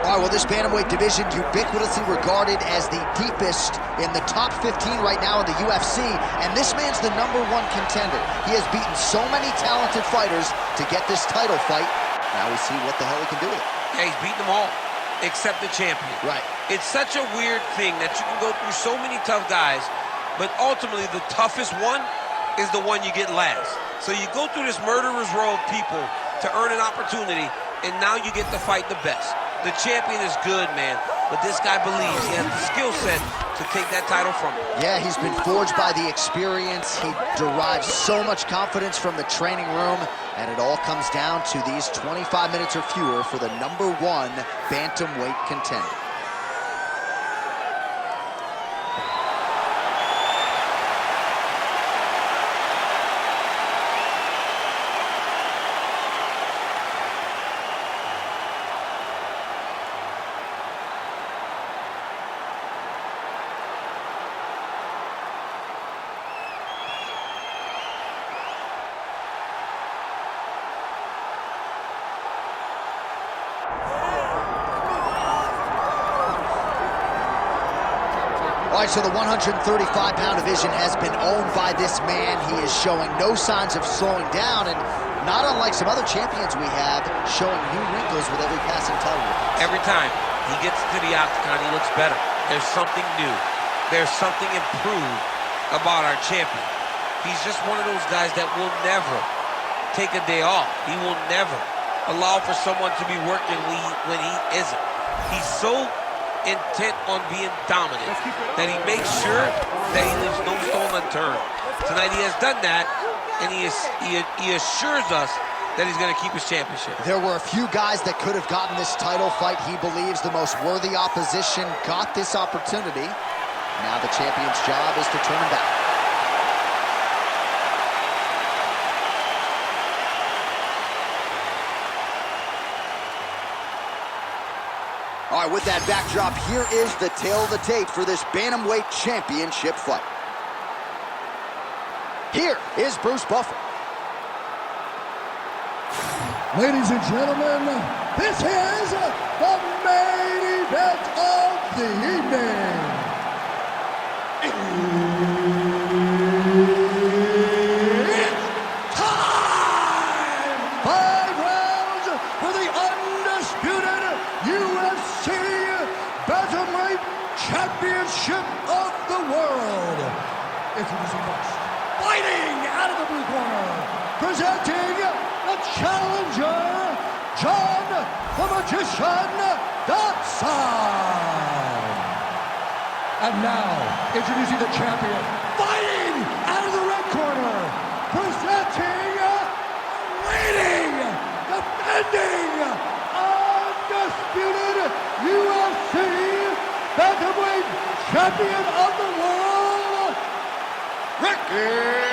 All right, well, this bantamweight division, ubiquitously regarded as the deepest in the top 15 right now in the UFC, and this man's the #1 contender. He has beaten so many talented fighters to get this title fight. Now we see what the hell he can do with it. Yeah, he's beaten them all, except the champion. Right. It's such a weird thing that you can go through so many tough guys, but ultimately the toughest one is the one you get last. So you go through this murderer's row of people to earn an opportunity, and now you get to fight the best. The champion is good, man, but this guy believes he has the skill set to take that title from him. Yeah, he's been forged by the experience. He derives so much confidence from the training room, and it all comes down to these 25 minutes or fewer for the #1 bantamweight contender. All right, so the 135-pound division has been owned by this man. He is showing no signs of slowing down, and not unlike some other champions we have, showing new wrinkles with every passing title. Every time he gets to the octagon, he looks better. There's something new. There's something improved about our champion. He's just one of those guys that will never take a day off. He will never allow for someone to be working when he isn't. He's so intent on being dominant that he makes sure that he leaves no stone unturned. Tonight he has done that, and he assures us that he's going to keep his championship. There were a few guys that could have gotten this title fight. He believes the most worthy opposition got this opportunity. Now the champion's job is to turn him back. All right, with that backdrop, here is the tale of the tape for this bantamweight championship fight. Here is Bruce Buffer. Ladies and gentlemen, this is the main event of the evening. It's time! 5 rounds for the undisputed UFC Bantamweight Championship of the world. Introducing first, fighting out of the blue corner, presenting the challenger, John the Magician Dodson. And now, introducing the champion, fighting out of the red corner, presenting, reigning, defending, undisputed UFC Bantamweight Champion of the World, Ricky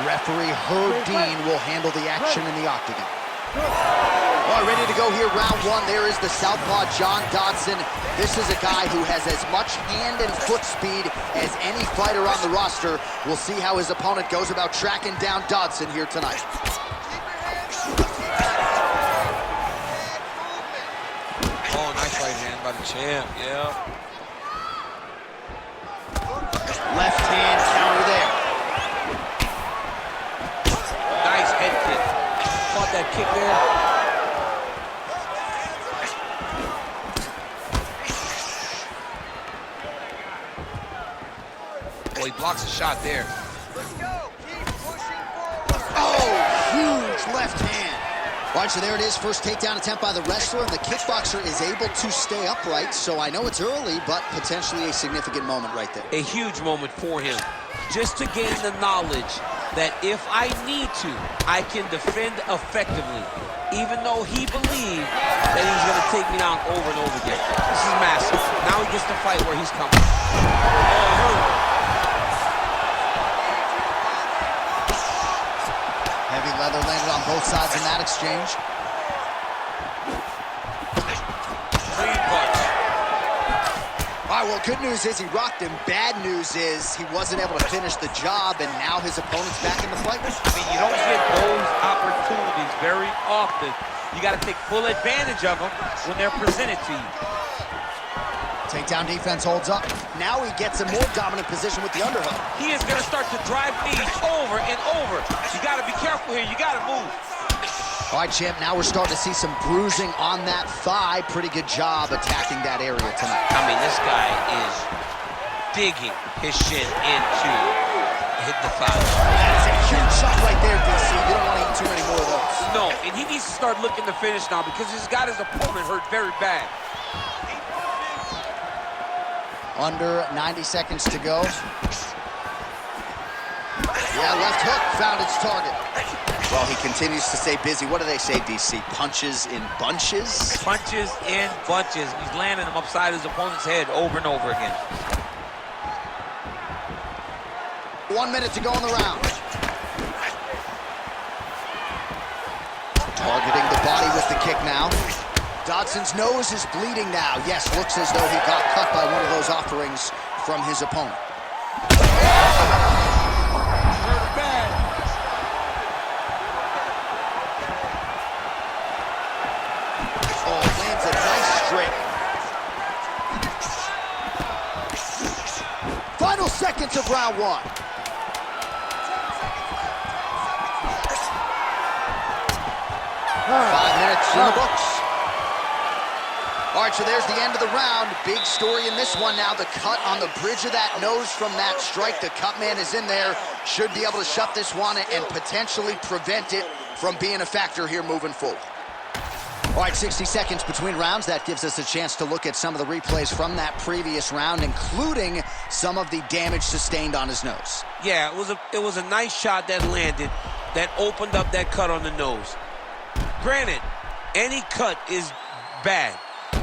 Referee Herb Dean will handle the action in the octagon. All right, ready to go here, round 1. There is the southpaw, John Dodson. This is a guy who has as much hand and foot speed as any fighter on the roster. We'll see how his opponent goes about tracking down Dodson here tonight. Oh, nice right hand by the champ, yeah. Left hand counter there. Nice head kick. Caught that kick there. Oh, he blocks a shot there. Oh, huge left hand. All right, so there it is. First takedown attempt by the wrestler, and the kickboxer is able to stay upright. So I know it's early, but potentially a significant moment right there. A huge moment for him. Just to gain the knowledge that if I need to, I can defend effectively, even though he believed that he was going to take me down over and over again. This is massive. Now he gets to fight where he's coming. Oh, Heavy leather landed on both sides in that exchange. Clean punch. All right, right, well, good news is he rocked him. Bad news is he wasn't able to finish the job, and now his opponent's back in the fight. I mean, you don't get those opportunities very often. You got to take full advantage of them when they're presented to you. Takedown defense holds up. Now he gets a more dominant position with the underhook. He is going to start to drive knees over and over. You got to be careful here. You got to move. All right, champ, now we're starting to see some bruising on that thigh. Pretty good job attacking that area tonight. I mean, this guy is digging his shin into hit the thigh. That's a huge shot right there, DC. You don't want to eat too many more of those. No, and he needs to start looking to finish now because he's got his opponent hurt very bad. Under 90 seconds to go. Yeah, left hook found its target. Well, he continues to stay busy. What do they say, DC? Punches in bunches? Punches in bunches. He's landing them upside his opponent's head over and over again. 1 minute to go in the round. Targeting the body with the kick now. Dodson's nose is bleeding now. Yes, looks as though he got cut by one of those offerings from his opponent. Oh, lands a nice straight. Final seconds of round one. Five minutes in the books. All right, so there's the end of the round. Big story in this one now. The cut on the bridge of that nose from that strike. The cut man is in there. Should be able to shut this one and potentially prevent it from being a factor here moving forward. All right, 60 seconds between rounds. That gives us a chance to look at some of the replays from that previous round, including some of the damage sustained on his nose. Yeah, it was a nice shot that landed, that opened up that cut on the nose. Granted, any cut is bad,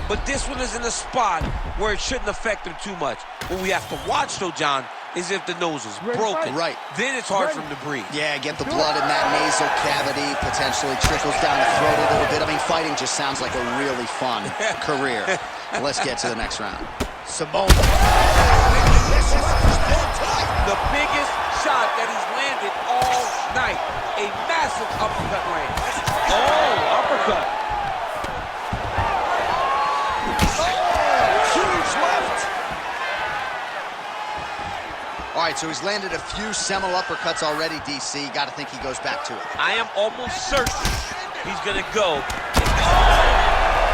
but this one is in a spot where it shouldn't affect him too much. What we have to watch, though, John, is if the nose is broken. Right. Then it's hard for him to breathe. Yeah, get the blood in that nasal cavity, potentially trickles down the throat a little bit. I mean, fighting just sounds like a really fun career. Let's get to the next round. Simone. The biggest shot that he's landed all night. A massive uppercut land. Oh, uppercut. Huge left. All right, so he's landed a few seminal uppercuts already, DC. Got to think he goes back to it. I am almost certain he's going to go.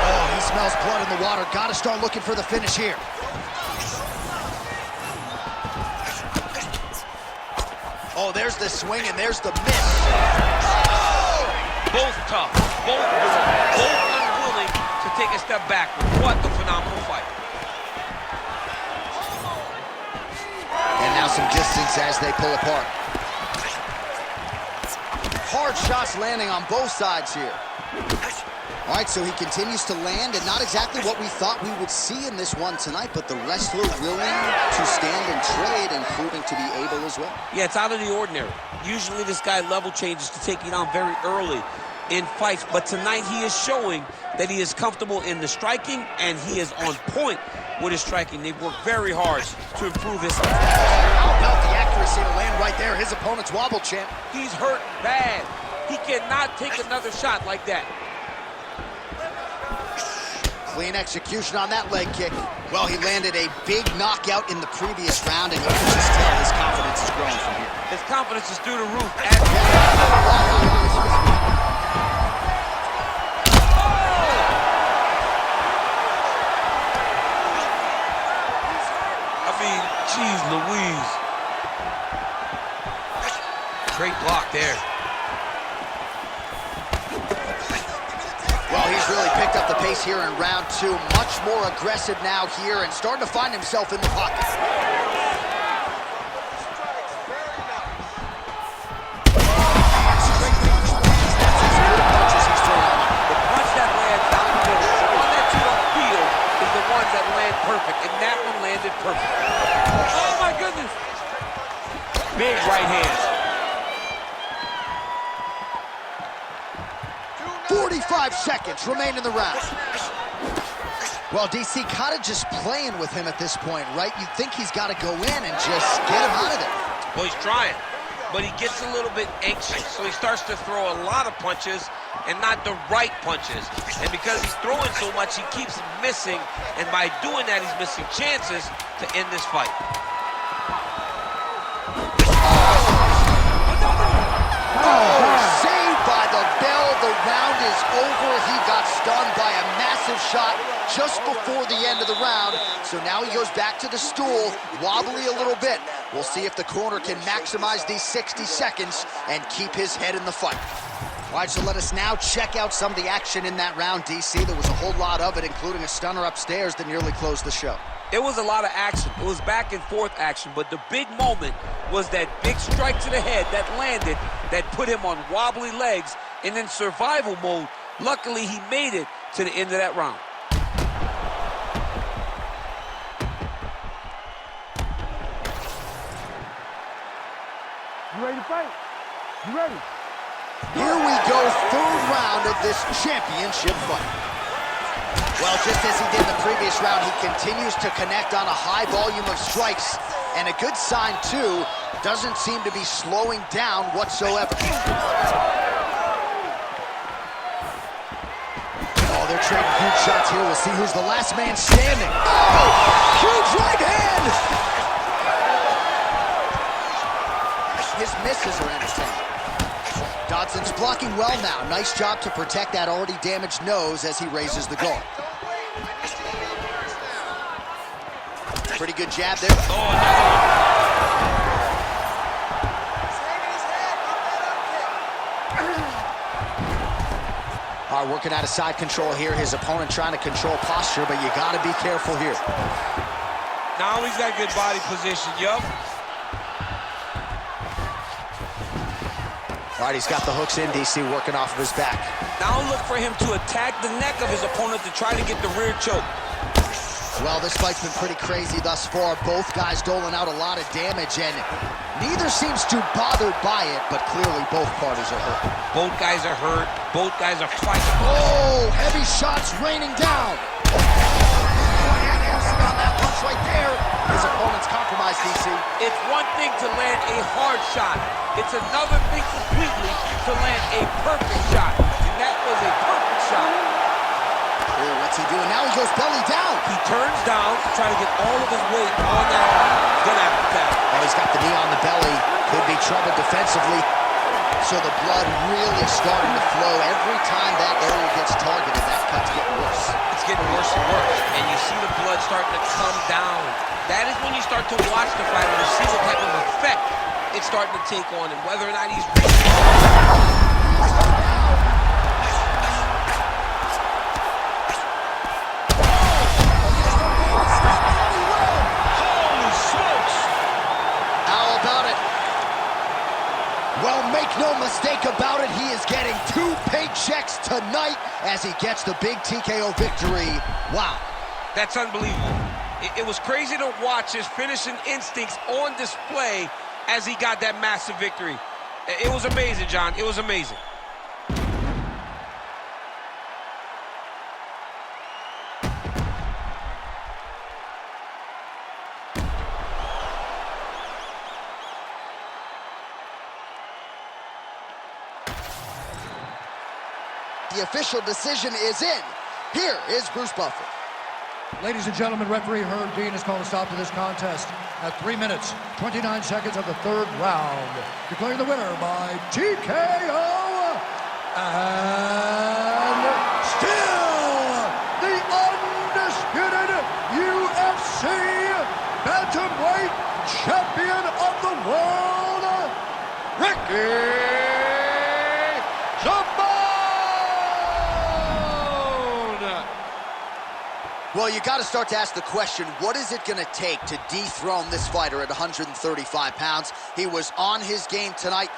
Oh, he smells blood in the water. Got to start looking for the finish here. Oh, there's the swing and there's the miss. Oh! Both tough, both unwilling to take a step backward. What a phenomenal fight. And now some distance as they pull apart. Hard shots landing on both sides here. All right, so he continues to land, and not exactly what we thought we would see in this one tonight, but the wrestler willing to stand and trade and proving to be able as well. Yeah, it's out of the ordinary. Usually this guy level changes to take you down very early in fights, but tonight he is showing that he is comfortable in the striking, and he is on point with his striking. They've worked very hard to improve his... How about the accuracy to land right there? His opponent's wobble, champ. He's hurt bad. He cannot take another shot like that. Clean execution on that leg kick. Well, he landed a big knockout in the previous round, and you can just tell his confidence is growing from here. His confidence is through the roof. I mean, geez Louise. Great block there. Well, he's really picked up the pace here in round two. Much more aggressive now here and starting to find himself in the pocket. The punch that lands down the middle, the one that you don't feel is the ones that land perfect, and that one landed perfect. Oh, my goodness. Big right hand. 45 seconds remain in the round. Well, DC kind of just playing with him at this point, right? You'd think he's got to go in and just get him out of there. Well, he's trying, but he gets a little bit anxious, so he starts to throw a lot of punches and not the right punches. And because he's throwing so much, he keeps missing, and by doing that, he's missing chances to end this fight. Saved by the bell. The round is over. He got stunned by a massive shot just before the end of the round. So now he goes back to the stool, wobbly a little bit. We'll see if the corner can maximize these 60 seconds and keep his head in the fight. All right, so let us now check out some of the action in that round, DC. There was a whole lot of it, including a stunner upstairs that nearly closed the show. It was a lot of action. It was back and forth action, but the big moment was that big strike to the head that landed, that put him on wobbly legs and in survival mode. Luckily, he made it to the end of that round. You ready to fight? You ready? Here we go, third round of this championship fight. Well, just as he did in the previous round, he continues to connect on a high volume of strikes. And a good sign, too, doesn't seem to be slowing down whatsoever. Oh, they're trading huge shots here. We'll see who's the last man standing. Oh, huge right hand! His misses are entertaining. Dodson's blocking well now. Nice job to protect that already damaged nose as he raises the guard. Pretty good jab there. Oh, another one. All right, working out of side control here. His opponent trying to control posture, but you got to be careful here. Now he's got good body position, yup. All right, he's got the hooks in, DC, working off of his back. Now look for him to attack the neck of his opponent to try to get the rear choke. Well, this fight's been pretty crazy thus far. Both guys doling out a lot of damage, and neither seems too bothered by it, but clearly both parties are hurt. Both guys are hurt. Both guys are fighting. Oh, heavy shots raining down. On that punch right there. His opponent's compromised, DC. It's one thing to land a hard shot. It's another thing completely to land a perfect shot. And that was a perfect shot. Oh, what's he doing now? He goes belly down. He turns down to try to get all of his weight on that arm. Gonna have to tap. Oh, he's got the knee on the belly. Could be trouble defensively. So the blood really starting to flow. Every time that area gets targeted, that cut's getting worse. It's getting worse and worse. And you see the blood starting to come down. That is when you start to watch the fight and you see what type of effect it's starting to take on him, whether or not he's Holy smokes! How about it? Well, make no mistake about it, he is getting 2 paychecks tonight as he gets the big TKO victory. Wow. That's unbelievable. It was crazy to watch his finishing instincts on display as he got that massive victory. It was amazing, John. It was amazing. The official decision is in. Here is Bruce Buffer. Ladies and gentlemen, referee Herb Dean has called a stop to this contest at 3 minutes, 29 seconds of the third round, declaring the winner by TKO, and still the undisputed UFC bantamweight champion of the world, Ricky Well, you got to start to ask the question, what is it going to take to dethrone this fighter at 135 pounds? He was on his game tonight.